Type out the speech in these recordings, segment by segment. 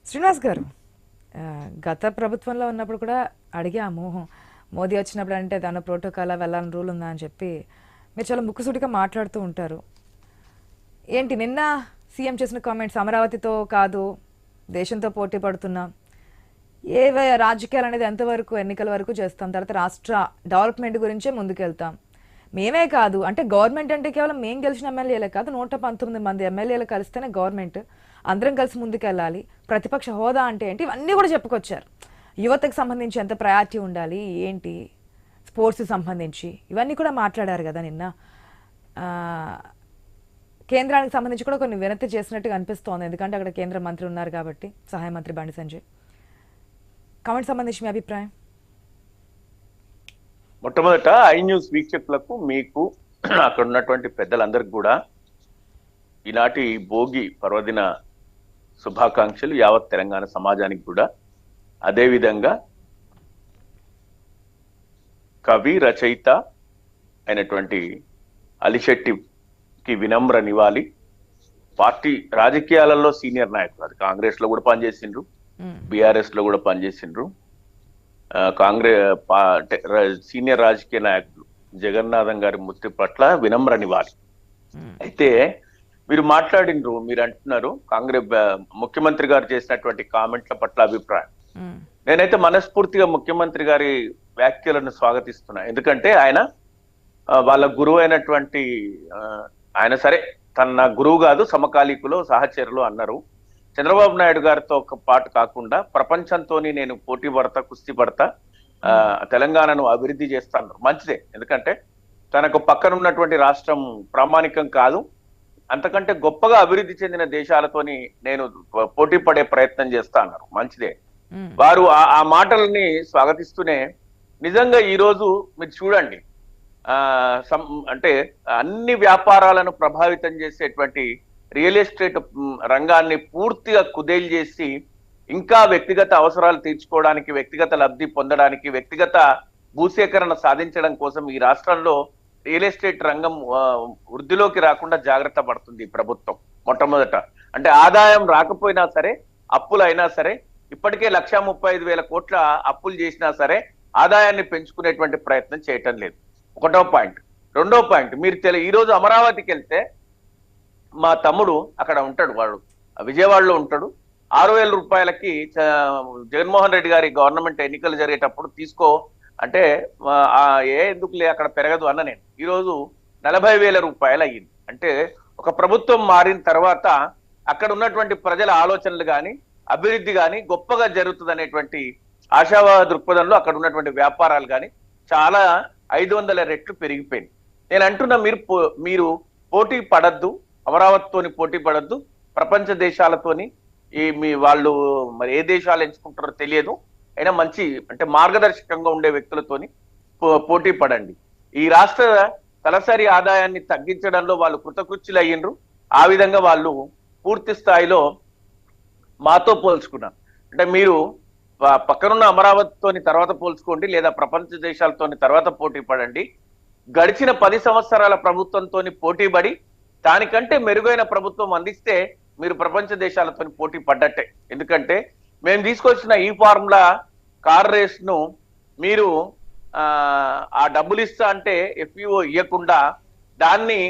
శ్రీనివాస్ గారు, గత ప్రభుత్వంలో ఉన్నప్పుడు కూడా అడిగాము, మోదీ వచ్చినప్పుడు అంటే దాని ప్రోటోకాల్ వెళ్ళాలని రూల్ ఉందా అని చెప్పి మీరు చాలా ముక్కుసూటిగా మాట్లాడుతూ ఉంటారు. ఏంటి నిన్న సీఎం చేసిన కామెంట్స్ అమరావతితో కాదు దేశంతో పోటీ పడుతున్నాం, ఏ రాజకీయాలు అనేది ఎంతవరకు ఎన్నికల వరకు చేస్తాం, తర్వాత రాష్ట్ర డెవలప్మెంట్ గురించే ముందుకెళ్తాం. మేమే కాదు అంటే గవర్నమెంట్ అంటే కేవలం మేము గెలిచిన ఎమ్మెల్యేలే కాదు, 119 మంది ఎమ్మెల్యేలు కలిస్తేనే గవర్నమెంట్, అందరం కలిసి ముందుకెళ్ళాలి, ప్రతిపక్ష హోదా అంటే ఏంటి, ఇవన్నీ కూడా చెప్పుకొచ్చారు. యువతకు సంబంధించి ఎంత ప్రయారిటీ ఉండాలి ఏంటి, స్పోర్ట్స్కి సంబంధించి ఇవన్నీ కూడా మాట్లాడారు కదా నిన్న. కేంద్రానికి సంబంధించి కూడా కొన్ని వినతి చేసినట్టుగా అనిపిస్తోంది, ఎందుకంటే అక్కడ కేంద్ర మంత్రి ఉన్నారు కాబట్టి, సహాయ మంత్రి బండి సంజయ్. కామెంట్ సంబంధించి మీ అభిప్రాయం? మొట్టమొదట ఐ న్యూస్ వీక్షకులకు, మీకు అక్కడ ఉన్నటువంటి పెద్దలందరికీ కూడా ఈనాటి భోగి పర్వదిన శుభాకాంక్షలు. యావత్ తెలంగాణ సమాజానికి కూడా. అదేవిధంగా కవి రచయిత అయినటువంటి అలిశెట్టికి వినమ్ర నివాళి. పార్టీ రాజకీయాలలో సీనియర్ నాయకులు, అది కాంగ్రెస్ లో కూడా పనిచేసిండ్రు, బీఆర్ఎస్ లో కూడా పనిచేసిండ్రు. సీనియర్ రాజకీయ నాయకులు జగన్నాథం గారి మృతి పట్ల వినమ్ర నివాళి. అయితే మీరు మాట్లాడినరు, మీరు అంటున్నారు కాంగ్రెస్ ముఖ్యమంత్రి గారు చేసినటువంటి కామెంట్ల పట్ల అభిప్రాయం. నేనైతే మనస్ఫూర్తిగా ముఖ్యమంత్రి గారి వ్యాఖ్యలను స్వాగతిస్తున్నా. ఎందుకంటే ఆయన వాళ్ళ గురువు అయినటువంటి ఆయన, సరే తన గురువు కాదు, సమకాలీకులు సహచరులు అన్నారు. చంద్రబాబు నాయుడు గారితో ఒక పాటు కాకుండా ప్రపంచంతోని నేను పోటీ పడతా, కుస్తీ పడతా, తెలంగాణను అభివృద్ధి చేస్తాను. మంచిదే, ఎందుకంటే తనకు పక్కన ఉన్నటువంటి రాష్ట్రం ప్రామాణికం కాదు, అంతకంటే గొప్పగా అభివృద్ధి చెందిన దేశాలతోని నేను పోటీ పడే ప్రయత్నం చేస్తా అన్నారు. మంచిదే. వారు ఆ మాటలని స్వాగతిస్తూనే, నిజంగా ఈ రోజు మీరు చూడండి, అంటే అన్ని వ్యాపారాలను ప్రభావితం చేసేటువంటి రియల్ ఎస్టేట్ రంగాన్ని పూర్తిగా కుదేలు చేసి, ఇంకా వ్యక్తిగత అవసరాలు తీర్చుకోవడానికి, వ్యక్తిగత లబ్ధి పొందడానికి, వ్యక్తిగత భూసేకరణ సాధించడం కోసం ఈ రాష్ట్రంలో రియల్ ఎస్టేట్ రంగం వృద్ధిలోకి రాకుండా జాగ్రత్త పడుతుంది ప్రభుత్వం. మొట్టమొదట అంటే ఆదాయం రాకపోయినా సరే, అప్పులు అయినా సరే, ఇప్పటికే 1,35,000 కోట్ల అప్పులు చేసినా సరే ఆదాయాన్ని పెంచుకునేటువంటి ప్రయత్నం చేయటం లేదు. ఒకటో పాయింట్. రెండో పాయింట్, మీరు ఈ రోజు అమరావతికి వెళ్తే, మా తమ్ముడు అక్కడ ఉంటాడు, వాడు విజయవాడలో ఉంటాడు. 6,000 రూపాయలకి జగన్మోహన్ రెడ్డి గారి గవర్నమెంట్ ఎన్నికలు జరిగేటప్పుడు తీసుకో అంటే, ఎందుకులే అక్కడ పెరగదు అన్న నేను. ఈరోజు 40,000 రూపాయలు అయ్యింది. అంటే ఒక ప్రభుత్వం మారిన తర్వాత అక్కడ ఉన్నటువంటి ప్రజల ఆలోచనలు కానీ, అభివృద్ధి కానీ గొప్పగా జరుగుతుంది అనేటువంటి ఆశావాద దృక్పథంలో అక్కడ ఉన్నటువంటి వ్యాపారాలు కానీ చాలా 500 రెట్లు పెరిగిపోయింది. నేను అంటున్నా, మీరు పోటీ పడద్దు, అమరావతితోని పోటీ పడద్దు, ప్రపంచ దేశాలతోని వాళ్ళు మరి ఏ దేశాలు ఎంచుకుంటారో తెలియదు, అయినా మంచి అంటే మార్గదర్శకంగా ఉండే వ్యక్తులతోని పోటీ పడండి. ఈ రాష్ట్ర తలసరి ఆదాయాన్ని తగ్గించడంలో వాళ్ళు కృతకృత్యులు అయ్యిండ్రు. ఆ విధంగా వాళ్ళు పూర్తి స్థాయిలో మాతో పోల్చుకున్నారు. అంటే మీరు పక్కనున్న అమరావతితోని తర్వాత పోల్చుకోండి, లేదా ప్రపంచ దేశాలతోని తర్వాత పోటీ పడండి. గడిచిన 10 సంవత్సరాల ప్రభుత్వంతో పోటీ పడి దానికంటే మెరుగైన ప్రభుత్వం అందిస్తే మీరు ప్రపంచ దేశాలతో పోటీ పడ్డట్టే. ఎందుకంటే మేము తీసుకొచ్చిన ఈ ఫార్ములా కార్ రేస్ ను మీరు ఆ డబ్బులు ఇస్తా అంటే ఎఫ్ఈఓ ఇవ్వకుండా దాన్ని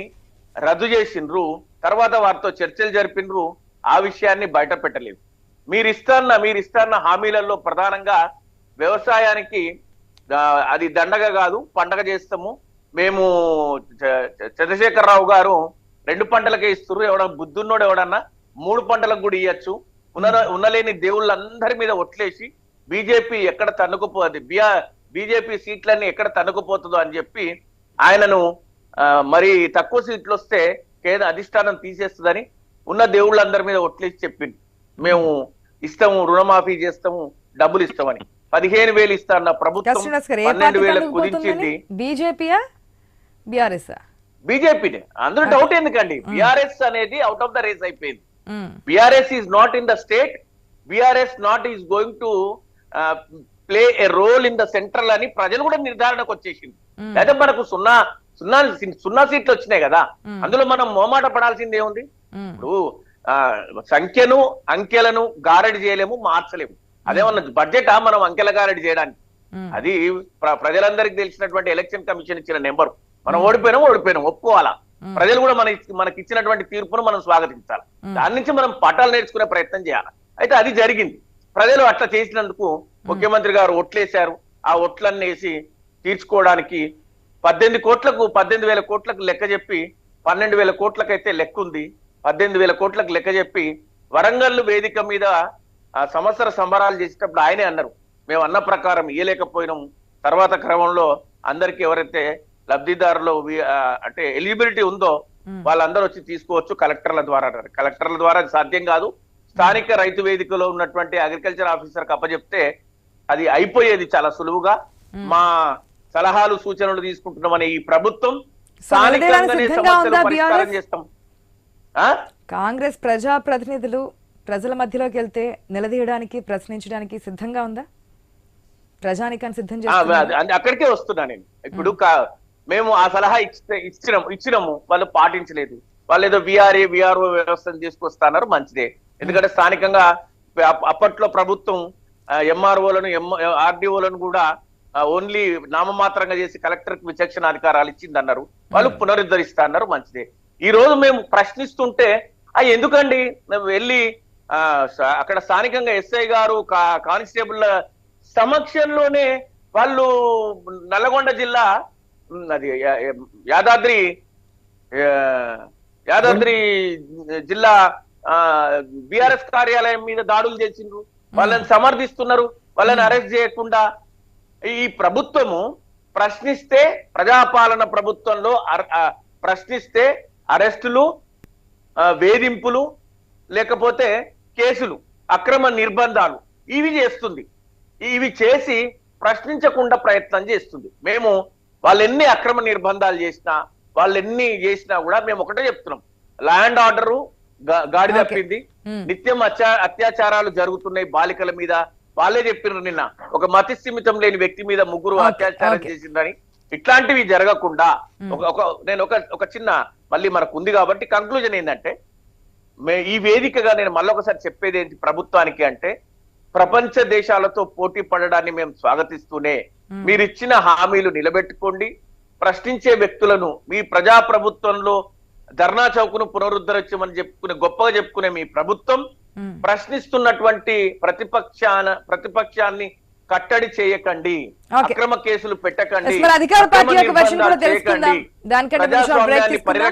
రద్దు చేసిండ్రు. తర్వాత వారితో చర్చలు జరిపినరు, ఆ విషయాన్ని బయట పెట్టలేదు. మీరు ఇస్తాన్న హామీలలో ప్రధానంగా వ్యవసాయానికి అది దండగ కాదు, పండగ చేస్తాము. మేము చంద్రశేఖరరావు గారు 2 పంటలకే ఇస్తున్నారు, ఎవడన్నా బుద్ధున్నోడు ఎవడన్నా 3 పంటలకు కూడా ఇవ్వచ్చు. ఉన్నలేని దేవుళ్ళందరి మీద ఒట్లేసి బీజేపీ ఎక్కడ తన్నుకుపోతుంది, బీజేపీ సీట్లన్నీ ఎక్కడ తన్నుకుపోతుందో అని చెప్పి ఆయనను మరి తక్కువ సీట్లు వస్తే కేంద్ర అధిష్టానం తీసేస్తుందని ఉన్న దేవుళ్ళందరి మీద ఒట్లేసి చెప్పింది, మేము ఇస్తాము, రుణమాఫీ చేస్తాము, డబ్బులు ఇస్తామని. 15,000 ఇస్తా అన్న ప్రభుత్వం 12,000 కుదించింది. బీజేపీనే, అందులో డౌట్ ఎందుకండి? బీఆర్ఎస్ అనేది అవుట్ ఆఫ్ ద రేస్ అయిపోయింది. BRS is not in the state, BRS not is going to play a role in the central అని ప్రజలు కూడా నిర్ధారణకు వచ్చేసింది. అయితే మనకు సున్నా సీట్లు వచ్చినాయి కదా, అందులో మనం మోమాట పడాల్సింది ఏముంది? ఇప్పుడు సంఖ్యను అంకెలను గారడి చేయలేము, మార్చలేము. అదేమన్నా బడ్జెటా మనం అంకెల గారడి చేయడానికి? అది ప్రజలందరికీ తెలిసినటువంటి ఎలక్షన్ కమిషన్ ఇచ్చిన నెంబర్. మనం ఓడిపోయినాం ఒప్పుకోవాలా. ప్రజలు కూడా మనకి ఇచ్చినటువంటి తీర్పును మనం స్వాగతించాలి. దాని నుంచి మనం పాఠాలు నేర్చుకునే ప్రయత్నం చేయాలి. అయితే అది జరిగింది. ప్రజలు అట్లా చేసినందుకు ముఖ్యమంత్రి గారు ఒట్లేశారు. ఆ ఒట్లన్నీ వేసి తీర్చుకోవడానికి 18,000 కోట్లకు లెక్క చెప్పి 12,000 కోట్లకైతే లెక్క ఉంది. 18,000 కోట్లకు లెక్క చెప్పి వరంగల్ వేదిక మీద సంవత్సర సంబరాలు చేసేటప్పుడు ఆయనే అన్నారు, మేము అన్న ప్రకారం ఇయ్యలేకపోయినాం. తర్వాత క్రమంలో అందరికి ఎవరైతే లబ్ధిదారులు అంటే ఎలిజిబిలిటీ ఉందో వాళ్ళందరూ వచ్చి తీసుకోవచ్చు కలెక్టర్ల ద్వారా అన్నారు. కలెక్టర్ల ద్వారా అది సాధ్యం కాదు. స్థానిక రైతు వేదికలో ఉన్నటువంటి అగ్రికల్చర్ ఆఫీసర్కి అప్పచెప్తే అది అయిపోయేది చాలా సులువుగా. మా సలహాలు సూచనలు తీసుకుంటున్నామని ఈ ప్రభుత్వం స్థానికంగానే సమస్యలు పరిష్కారం చేస్తాం. కాంగ్రెస్ ప్రజాప్రతినిధులు ప్రజల మధ్యలోకి వెళ్తే నిలదీయడానికి, ప్రశ్నించడానికి సిద్ధంగా ఉందా? ప్రజానికాన్ని సిద్ధం చేస్తుంది. అక్కడికే వస్తున్నా నేను. ఇప్పుడు మేము ఆ సలహా ఇచ్చినాము, వాళ్ళు పాటించలేదు. వాళ్ళు ఏదో విఆర్ఓ వ్యవస్థను తీసుకొస్తున్నారు, మంచిదే. ఎందుకంటే స్థానికంగా అప్పట్లో ప్రభుత్వం ఎంఆర్ఓలను ఆర్డీఓలను కూడా ఓన్లీ నామమాత్రంగా చేసి కలెక్టర్ కి విచక్షణ అధికారాలు ఇచ్చింది అన్నారు. వాళ్ళు పునరుద్ధరిస్తా అన్నారు, మంచిదే. ఈ రోజు మేము ప్రశ్నిస్తుంటే ఎందుకండి వెళ్ళి అక్కడ స్థానికంగా ఎస్ఐ గారు కానిస్టేబుల్ సమక్షంలోనే వాళ్ళు నల్లగొండ జిల్లా అది యాదాద్రి జిల్లా బిఆర్ఎస్ కార్యాలయం మీద దాడులు చేసిండ్రు. వాళ్ళని సమర్థిస్తున్నారు, వాళ్ళని అరెస్ట్ చేయకుండా. ఈ ప్రభుత్వము ప్రశ్నిస్తే, ప్రజాపాలన ప్రభుత్వంలో ప్రశ్నిస్తే అరెస్టులు, వేధింపులు, లేకపోతే కేసులు, అక్రమ నిర్బంధాలు ఇవి చేస్తుంది. ఇవి చేసి ప్రశ్నించకుండా ప్రయత్నం చేస్తుంది. మేము వాళ్ళు ఎన్ని అక్రమ నిర్బంధాలు చేసినా, వాళ్ళు ఎన్ని చేసినా కూడా మేము ఒకటే చెప్తున్నాం, ల్యాండ్ ఆర్డరు గాడి తప్పింది. నిత్యం అత్యాచారాలు జరుగుతున్నాయి బాలికల మీద. వాళ్ళే చెప్పినారు నిన్న, ఒక మతి స్థిమితం లేని వ్యక్తి మీద 3 అత్యాచారం చేసిందని. ఇట్లాంటివి జరగకుండా నేను ఒక చిన్న మళ్ళీ మనకు ఉంది కాబట్టి కంక్లూజన్ ఏంటంటే, ఈ వేదికగా నేను మళ్ళొకసారి చెప్పేది ఏంటి ప్రభుత్వానికి అంటే, ప్రపంచ దేశాలతో పోటీ పడడాన్ని మేము స్వాగతిస్తూనే మీరు ఇచ్చిన హామీలు నిలబెట్టుకోండి. ప్రశ్నించే వ్యక్తులను మీ ప్రజాప్రభుత్వంలో ధర్నా చౌక్ను పునరుద్ధరించమని గొప్పగా చెప్పుకునే మీ ప్రభుత్వం ప్రశ్నిస్తున్నటువంటి ప్రతిపక్షాన్ని కట్టడి చేయకండి, అక్రమ కేసులు పెట్టకండి, అధికార పార్టీ యొక్క వర్షన్ కూడా తెలుసుకుందాం. దానికంటే ప్రజాస్వామ్యాన్ని పరిరక్షించండి.